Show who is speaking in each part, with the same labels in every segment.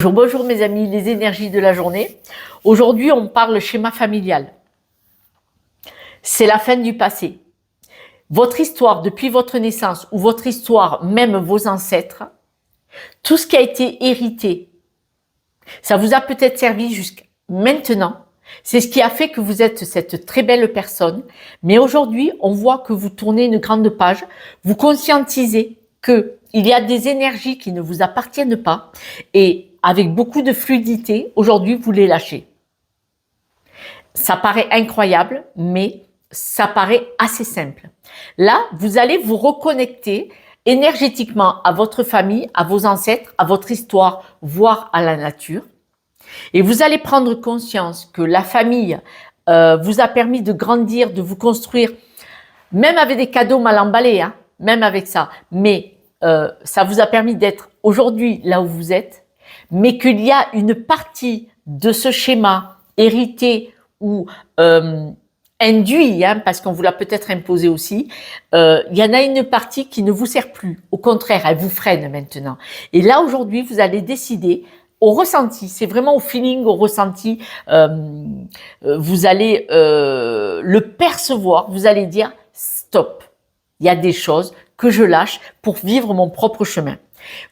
Speaker 1: Bonjour, bonjour mes amis, les énergies de la journée. Aujourd'hui, on parle schéma familial. C'est la fin du passé. Votre histoire depuis votre naissance ou votre histoire, même vos ancêtres, tout ce qui a été hérité, ça vous a peut-être servi jusqu'à maintenant. C'est ce qui a fait que vous êtes cette très belle personne. Mais aujourd'hui, on voit que vous tournez une grande page, vous conscientisez qu'il y a des énergies qui ne vous appartiennent pas et avec beaucoup de fluidité, aujourd'hui, vous les lâchez. Ça paraît incroyable, mais ça paraît assez simple. Là, vous allez vous reconnecter énergétiquement à votre famille, à vos ancêtres, à votre histoire, voire à la nature. Et vous allez prendre conscience que la famille vous a permis de grandir, de vous construire, même avec des cadeaux mal emballés, hein, même avec ça. Mais ça vous a permis d'être aujourd'hui là où vous êtes, mais qu'il y a une partie de ce schéma hérité ou induit, hein, parce qu'on vous l'a peut-être imposé aussi, il y en a une partie qui ne vous sert plus. Au contraire, elle vous freine maintenant. Et là, aujourd'hui, vous allez décider au ressenti, c'est vraiment au feeling, au ressenti, vous allez le percevoir, vous allez dire stop, il y a des choses que je lâche pour vivre mon propre chemin.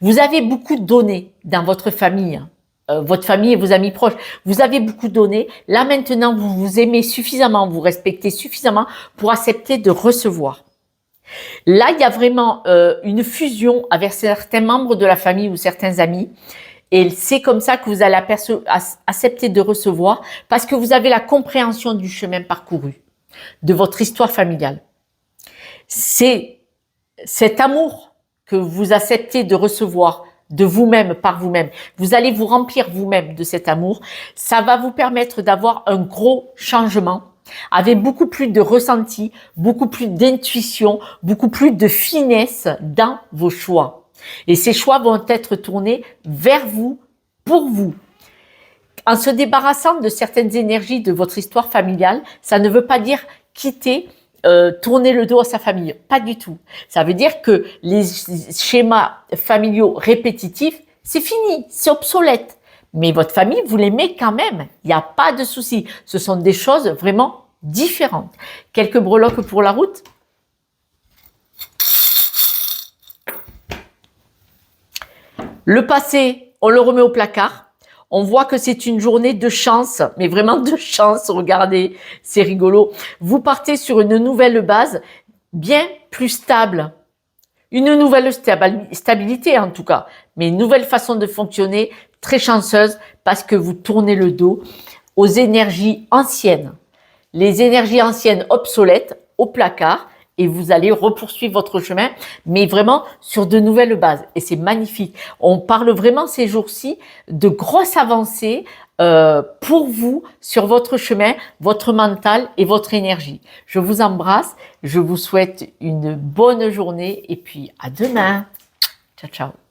Speaker 1: Vous avez beaucoup donné dans votre famille, votre famille et vos amis proches, vous avez beaucoup donné, là maintenant vous vous aimez suffisamment, vous respectez suffisamment pour accepter de recevoir. Là il y a vraiment une fusion avec certains membres de la famille ou certains amis. Et c'est comme ça que vous allez accepter de recevoir parce que vous avez la compréhension du chemin parcouru, de votre histoire familiale. C'est cet amour que vous acceptez de recevoir de vous-même, par vous-même. Vous allez vous remplir vous-même de cet amour. Ça va vous permettre d'avoir un gros changement avec beaucoup plus de ressenti, beaucoup plus d'intuition, beaucoup plus de finesse dans vos choix. Et ces choix vont être tournés vers vous, pour vous. En se débarrassant de certaines énergies de votre histoire familiale, ça ne veut pas dire quitter, tourner le dos à sa famille. Pas du tout. Ça veut dire que les schémas familiaux répétitifs, c'est fini, c'est obsolète. Mais votre famille, vous l'aimez quand même. Il n'y a pas de souci. Ce sont des choses vraiment différentes. Quelques breloques pour la route. Le passé, on le remet au placard. On voit que c'est une journée de chance, mais vraiment de chance. Regardez, c'est rigolo. Vous partez sur une nouvelle base, bien plus stable. Une nouvelle stabilité en tout cas, mais une nouvelle façon de fonctionner, très chanceuse parce que vous tournez le dos aux énergies anciennes. Les énergies anciennes obsolètes au placard. Et vous allez repoursuivre votre chemin, mais vraiment sur de nouvelles bases. Et c'est magnifique. On parle vraiment ces jours-ci de grosses avancées pour vous sur votre chemin, votre mental et votre énergie. Je vous embrasse, je vous souhaite une bonne journée et puis à demain. Ciao, ciao.